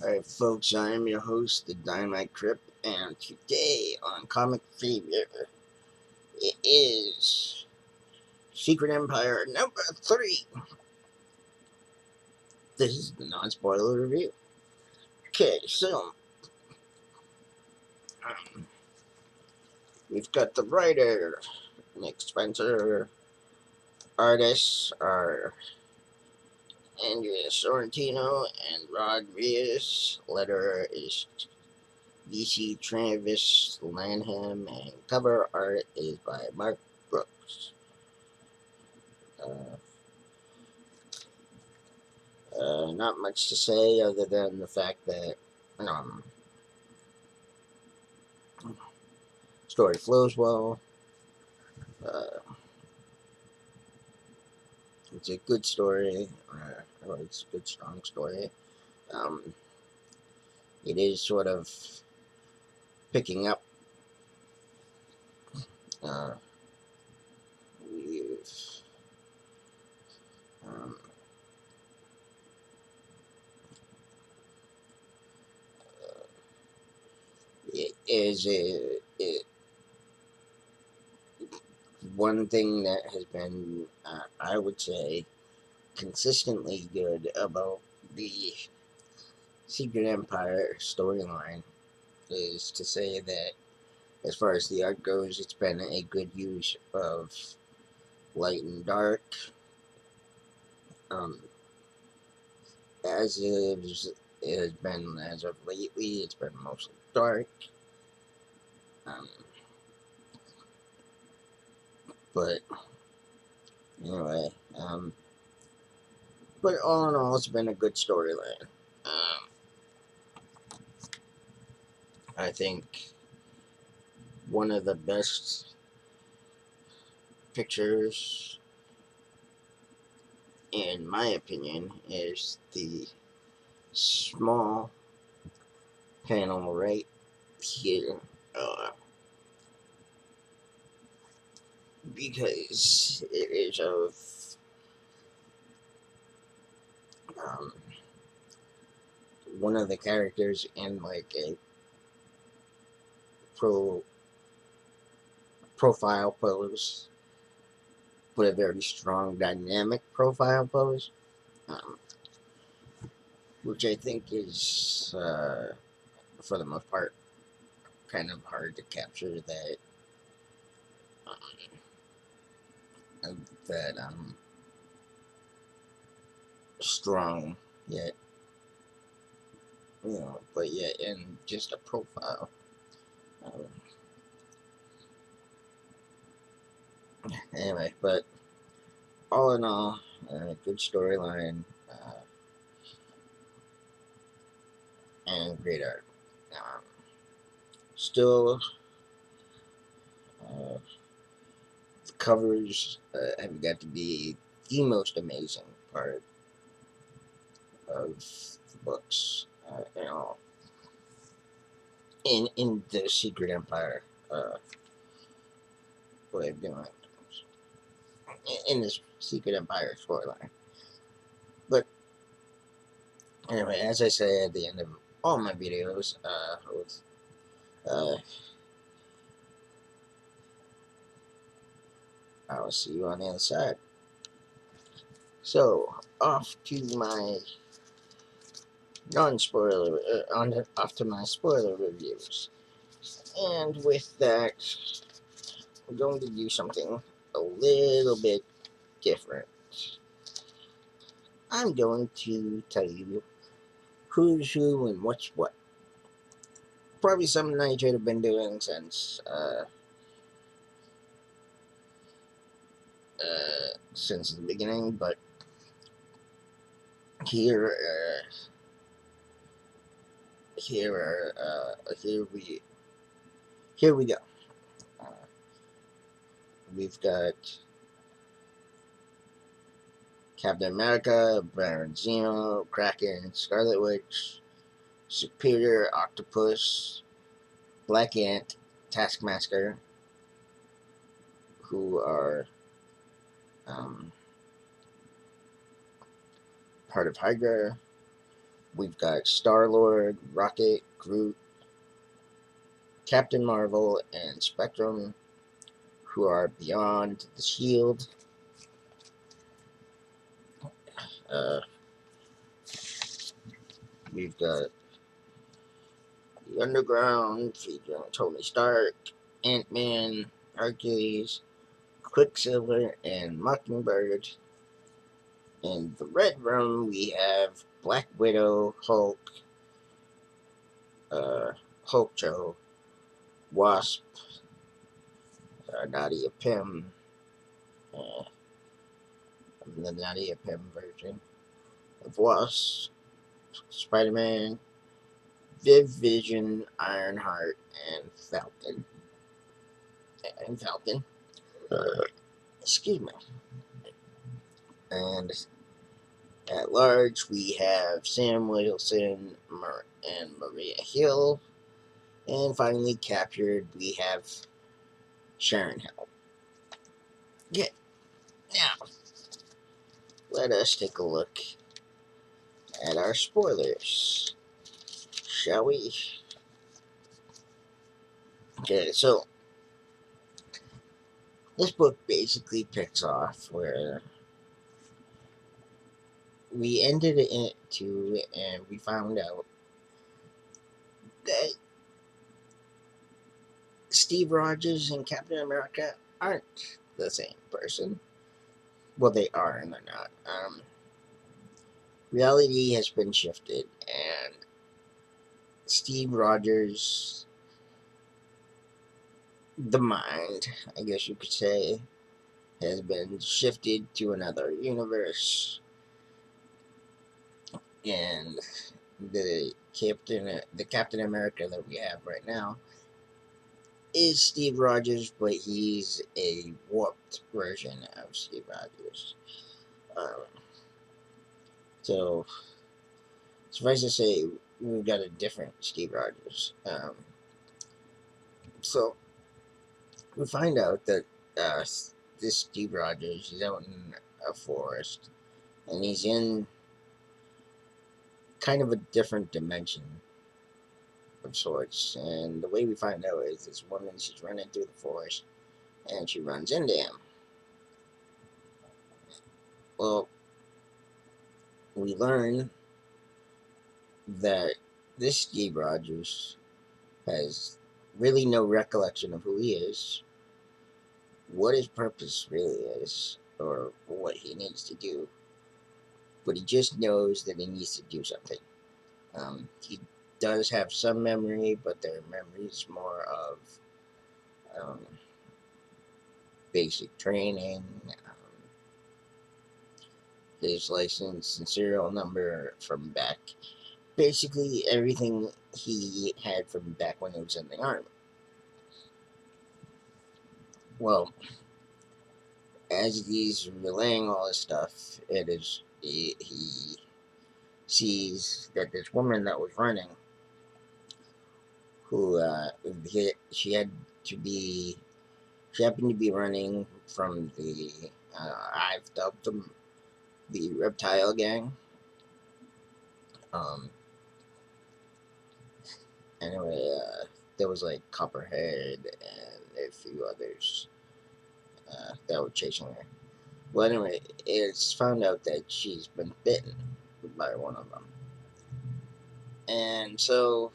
Alright, folks, I am your host, the Dynamite Crip, and today on Comic Fever, it is Secret Empire number 3. This is the non spoiler review. Okay, so, um, we've got the writer, Nick Spencer, artists are Andrea Sorrentino and Rod Reyes, letterer is DC Travis Lanham, and cover art is by Mark Brooks. Uh, not much to say other than the fact that um, story flows well. Uh, it's a good story, or it's a good, strong story. Um, it is sort of picking up. Uh, we've, um, it is one thing that has been, I would say, consistently good about the Secret Empire storyline is to say that as far as the art goes, it's been a good use of light and dark. Um, as it has been as of lately, it's been mostly dark. Um, but anyway, but all in all, it's been a good storyline. Um, I think one of the best pictures, in my opinion, is the small panel right here. Uh, because it is of um, one of the characters in like a pro profile pose, but a very strong dynamic profile pose, um, which I think is for the most part kind of hard to capture that strong yet, but yet in just a profile. Um, anyway, but all in all, good storyline and great art. Um, Still, uh, the covers have got to be the most amazing part of the books. In the Secret Empire way of doing it, in this Secret Empire storyline. But anyway, as I say at the end of all my videos, uh, I will see you on the other side. So off to my non-spoiler, off to my spoiler reviews. And with that, I'm going to do something a little bit different. I'm going to tell you who's who and what's what. Probably something I should have been doing since the beginning, but here, here, here we go. Uh, we've got Captain America, Baron Zemo, Kraken, Scarlet Witch, Superior, Octopus, Black Ant, Taskmaster, who are um, part of Hydra. We've got Star-Lord, Rocket, Groot, Captain Marvel, and Spectrum, who are beyond the shield. Uh, we've got the Underground, featuring Tony Stark, Ant-Man, Hercules, Quicksilver, and Mockingbird. In the Red Room, we have Black Widow, Hulk, uh, Hulk Joe, Wasp, Nadia Pym, uh, the Nadia Pym version of Wasp, Spider Man, Viv Vision, Ironheart, and Falcon. Uh, excuse me. And at large, we have Sam Wilson and Maria Hill. And finally, captured, we have Sharon Hill. Yeah, now, let us take a look at our spoilers, shall we? Okay, so this book basically picks off where we ended it to, and we found out that Steve Rogers and Captain America aren't the same person. Well, they are and they're not. Reality has been shifted, and Steve Rogers, the mind, I guess you could say, has been shifted to another universe, and the Captain America that we have right now is Steve Rogers, but he's a warped version of Steve Rogers. Um, so suffice to say, we've got a different Steve Rogers. So we find out that uh, this Steve Rogers is out in a forest, and he's in kind of a different dimension of sorts. And the way we find out is this woman, she's running through the forest, and she runs into him. Well, we learn that this Steve Rogers has really no recollection of who he is, what his purpose really is, or what he needs to do. But he just knows that he needs to do something. He does have some memory, but their memory is more of um, basic training, his license and serial number from back. Basically, everything he had from back when he was in the army. Well, as he's relaying all this stuff, he sees that this woman that was running, who she had to be, she happened to be running from the I've dubbed them the Reptile Gang. Um, anyway, there was like Copperhead and a few others that were chasing her. Well, anyway, it's found out that she's been bitten by one of them. And so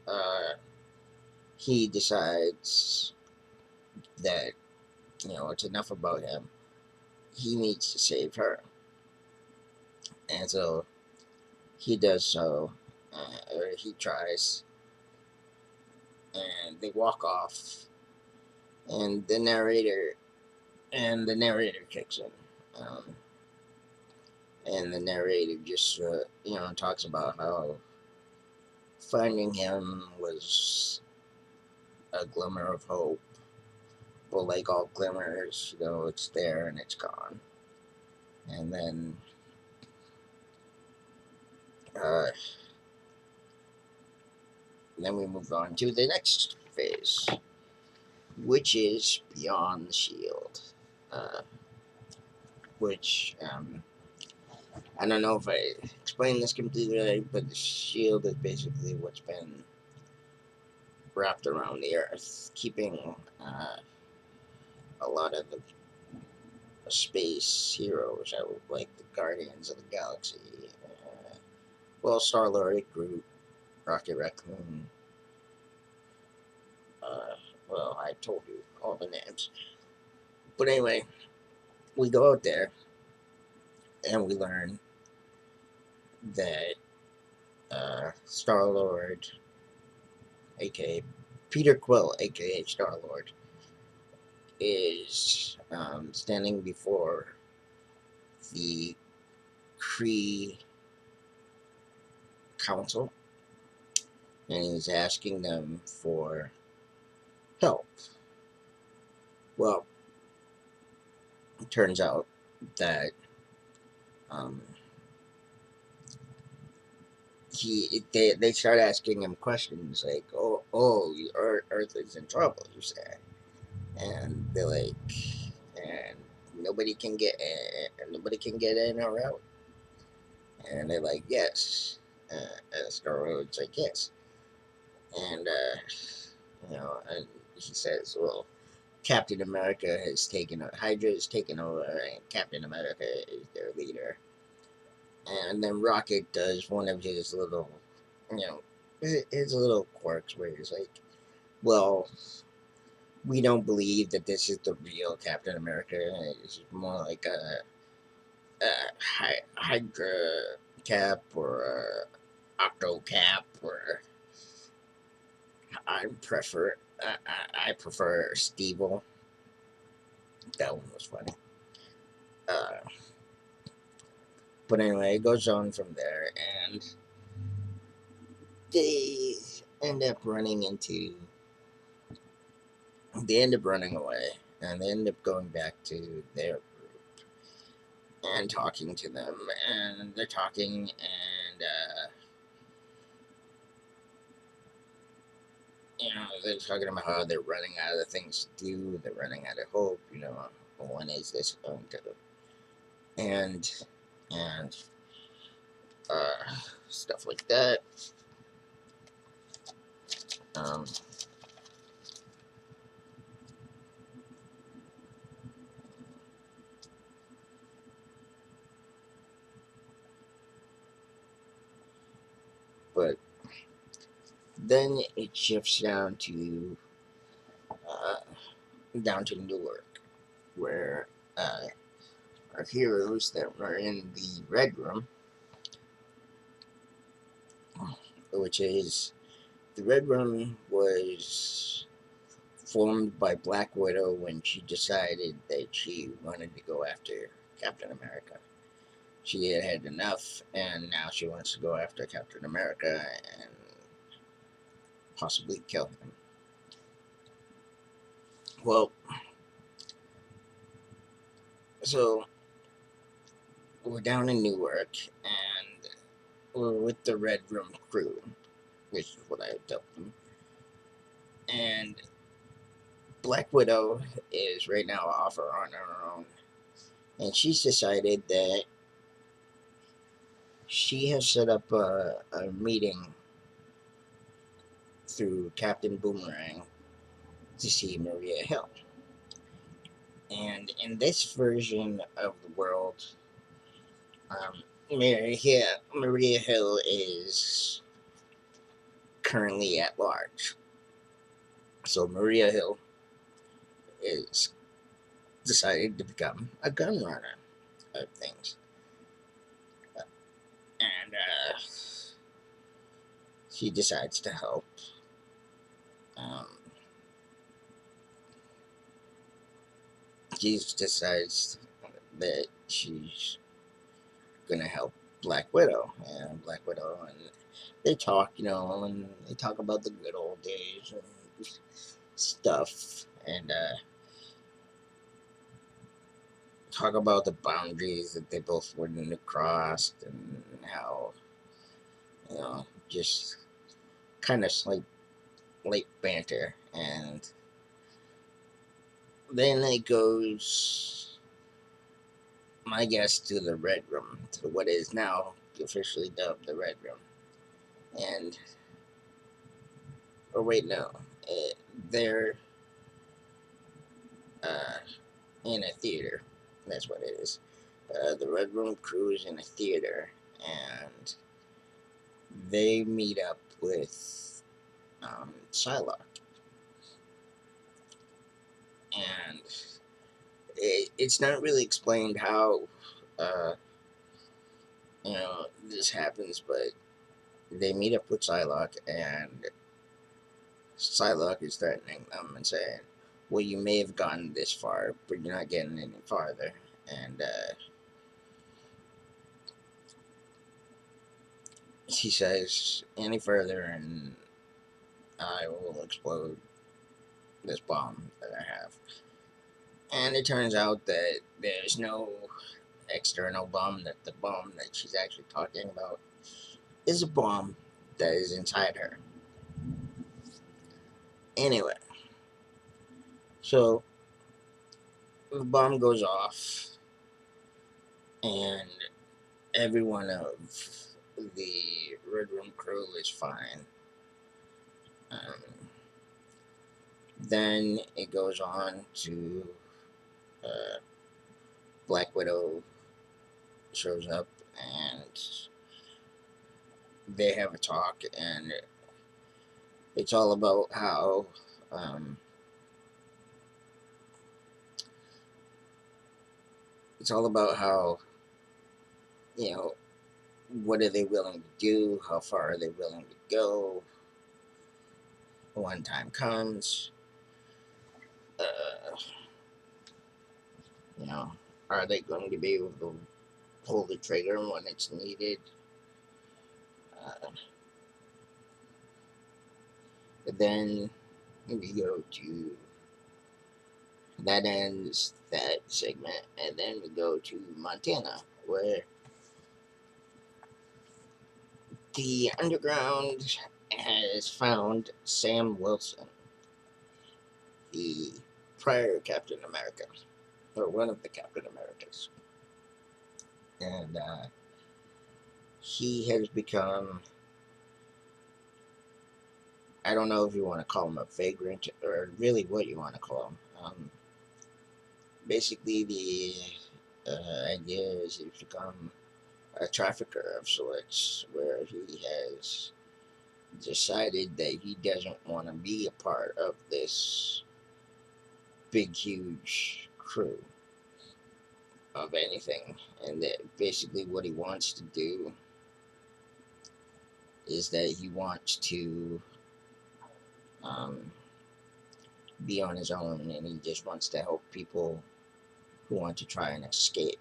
uh, he decides that, it's enough about him. He needs to save her. And so he does so, or he tries, and they walk off, and the narrator kicks in. And the narrator just, talks about how finding him was a glimmer of hope. But like all glimmers, it's there and it's gone. And uh, then we move on to the next phase, which is Beyond the Shield. Which I don't know if I explained this completely right, but the shield is basically what's been wrapped around the Earth, keeping a lot of the space heroes out, like the Guardians of the Galaxy. Well, Star Lord, Groot, Rocket Raccoon. Uh, well, I told you all the names. But anyway, we go out there and we learn that Star Lord, aka Peter Quill, aka Star Lord, is standing before the Kree Council and he's asking them for help. Well, it turns out that um, they start asking him questions like, "Oh, Earth is in trouble," you say, and they're like, and nobody can get in or out, and they're like, "Yes," and Star Lord's like, "Yes," and and he says, "Well, Captain America has taken Hydra has taken over, and Captain America is their leader." And then Rocket does one of his little, you know, his little quirks where he's like, "Well, we don't believe that this is the real Captain America. It's more like a Hydra cap or a Octo cap, or I prefer Stevel." That one was funny. Uh, but anyway, it goes on from there, and they end up running into they end up running away, and they end up going back to their group and talking to them, and they're talking, and they're talking about how they're running out of things to do, they're running out of hope, when is this going to, and and stuff like that. um but then it shifts uh, down to Newark, where our heroes that were in the Red Room, which is the Red Room was formed by Black Widow when she decided that she wanted to go after Captain America. She had had enough, and now she wants to go after Captain America and possibly kill him. Well, so we're down in Newark, and we're with the Red Room crew, which is what I told them. And Black Widow is right now off on her own, and she's decided that she has set up a meeting through Captain Boomerang to see Maria Hill. And in this version of the world, Maria Hill is currently at large. So Maria Hill is decided to become a gun runner of things. And she decides to help. Um, she decides that she's gonna help Black Widow, and they talk, and they talk about the good old days and stuff, and talk about the boundaries that they both wouldn't have crossed, and how, just kind of like light banter, and then it goes my guess, to the Red Room, to what is now officially dubbed the Red Room. And, or wait, no, they're uh, in a theater. That's what it is. The Red Room crew is in a theater, and they meet up with Psylocke. And it's not really explained how uh, this happens, but they meet up with Psylocke, and Psylocke is threatening them and saying, "Well, you may have gotten this far, but you're not getting any farther." And he says, "Any further, and I will explode this bomb that I have." And it turns out that there's no external bomb; that the bomb that she's actually talking about is a bomb that is inside her. Anyway, so the bomb goes off, and every one of the Red Room crew is fine. Um, then it goes on to uh, Black Widow shows up, and they have a talk, and it's all about how um, it's all about how you know what are they willing to do, how far are they willing to go when time comes. Uh, you know, are they going to be able to pull the trigger when it's needed? Uh, then we go to that ends that segment, and then we go to Montana, where the underground has found Sam Wilson, the prior Captain America, or one of the Captain Americas, and he has become. I don't know if you want to call him a vagrant or really what you want to call him. Basically, the idea is he's become a trafficker of sorts, where he has decided that he doesn't want to be a part of this big, huge crew of anything. And that basically what he wants to do is that he wants to um, be on his own, and he just wants to help people who want to try and escape.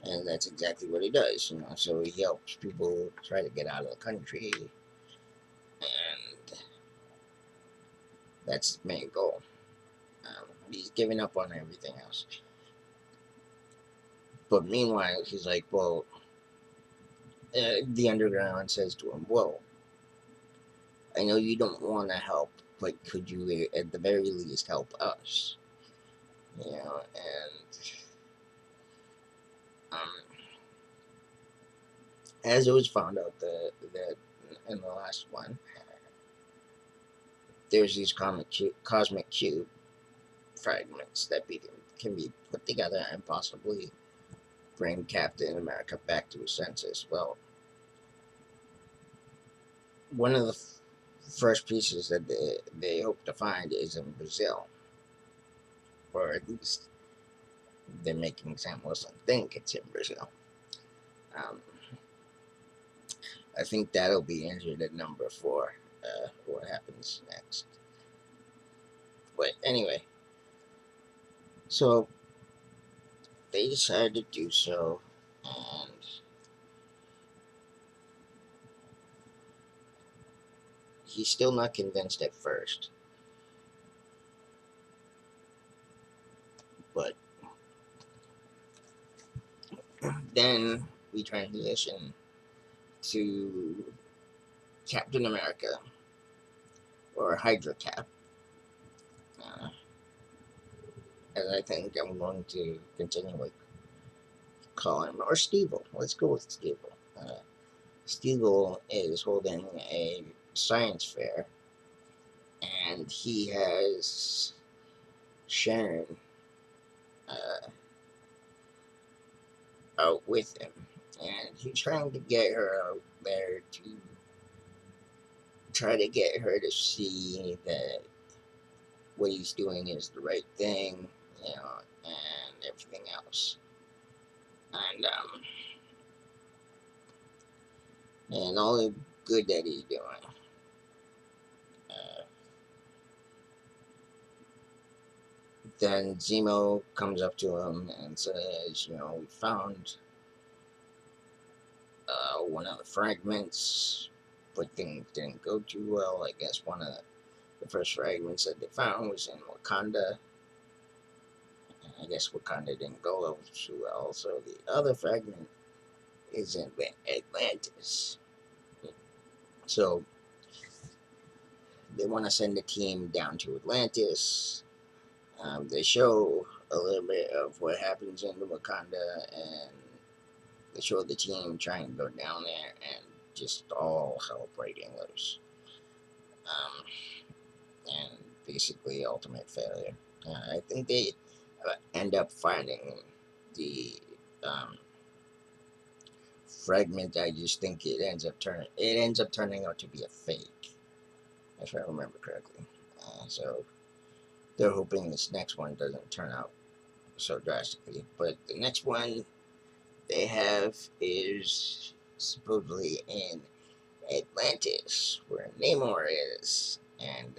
And that's exactly what he does, So he helps people try to get out of the country, and that's the main goal. He's giving up on everything else. But meanwhile, he's like, well, the underground says to him, well, I know you don't want to help, but could you at the very least help us? And um, as it was found out that in the last one, there's these cosmic cube fragments that can be put together and possibly bring Captain America back to his senses. Well, one of the first pieces that they hope to find is in Brazil, or at least they're making Sam Wilson think it's in Brazil. Um, I think that'll be entered at number 4. What happens next? But anyway, so they decided to do so, and he's still not convinced at first. But then we transition to Captain America, or Hydra Cap, as I think I'm going to continue with call him, or Stevel. Let's go with Stevel. Stevel is holding a science fair, and he has Sharon uh, out with him, and he's trying to get her out there to try to get her to see that what he's doing is the right thing, and everything else. And all the good that he's doing. Uh, then Zemo comes up to him and says, we found one of the fragments, but things didn't go too well. I guess one of the first fragments that they found was in Wakanda. I guess Wakanda didn't go too well. So the other fragment is in Atlantis. So they want to send a team down to Atlantis. They show a little bit of what happens in Wakanda, and they show the team trying to go down there, and just all hell breaking loose. Um, and basically ultimate failure. I think they end up finding the um, fragment. I just think it ends up turning out to be a fake, if I remember correctly. So they're hoping this next one doesn't turn out so drastically. But the next one they have is supposedly in Atlantis, where Namor is, and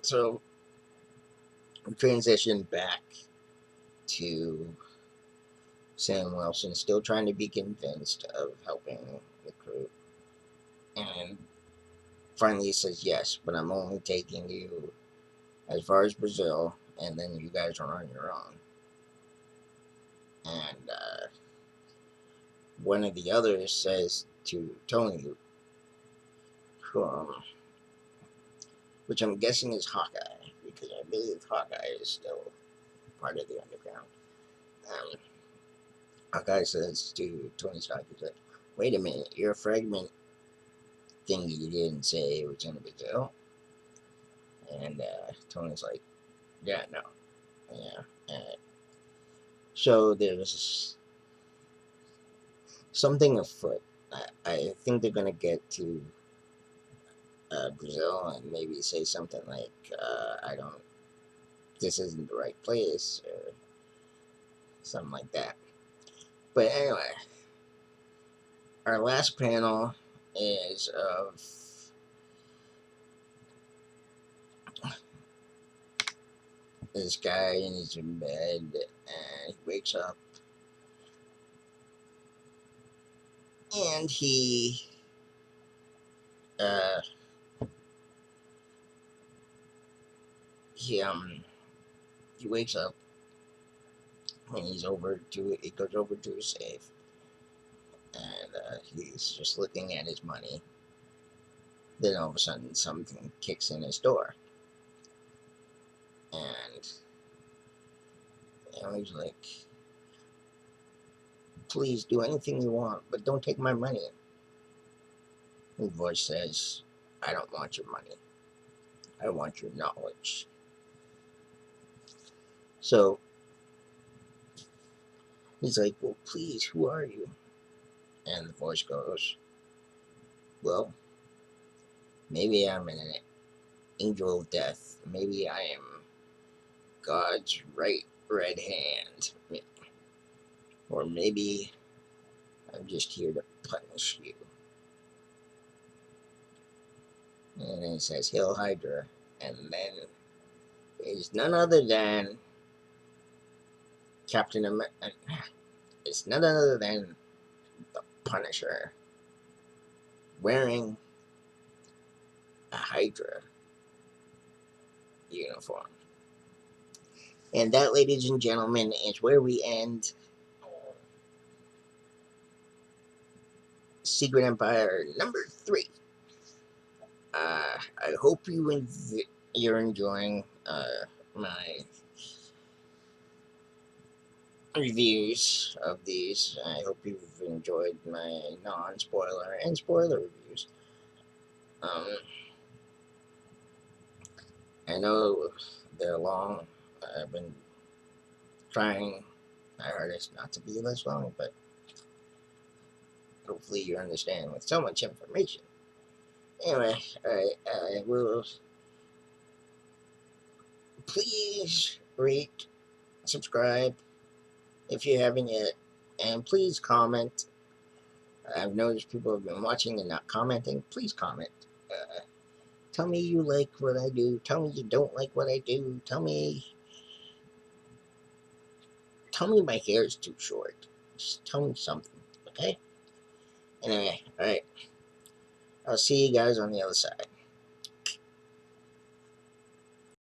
so we transition back to Sam Wilson, still trying to be convinced of helping the crew, and finally he says yes, but I'm only taking you as far as Brazil, and then you guys are on your own. And one of the others says to Tony, um, which I'm guessing is Hawkeye, because I believe Hawkeye is still part of the underground. Um, Hawkeye says to Tony Stark, he's like, wait a minute, your fragment thing you didn't say was in Brazil? And Tony's like, yeah, no. Yeah. So there's something afoot. I think they're going to get to Brazil and maybe say something like, this isn't the right place, or something like that. But anyway, our last panel is of this guy, and he's in bed, and he wakes up, and uh, he he wakes up, and he goes over to his safe, and he's just looking at his money. Then all of a sudden, something kicks in his door, and he's like, "Please do anything you want, but don't take my money." And the voice says, "I don't want your money. I want your knowledge." So he's like, "Well, please, who are you?" And the voice goes, "Well, maybe I'm an angel of death. Maybe I am God's right red hand. Or maybe I'm just here to punish you." And then it says, "Hail Hydra." And then it's none other than Captain America. It's none other than the Punisher wearing a Hydra uniform. And that, ladies and gentlemen, is where we end Secret Empire number 3. I hope you're enjoying my reviews of these. I hope you've enjoyed my non-spoiler and spoiler reviews. Um, I know they're long. I've been trying my hardest not to be this long, but hopefully you understand with so much information. Anyway, alright, I will please rate, subscribe if you haven't yet, and please comment. I've noticed people have been watching and not commenting. Please comment. Uh, Tell me you like what I do. Tell me you don't like what I do. Tell me my hair is too short. Just tell me something, okay? Anyway, alright. I'll see you guys on the other side.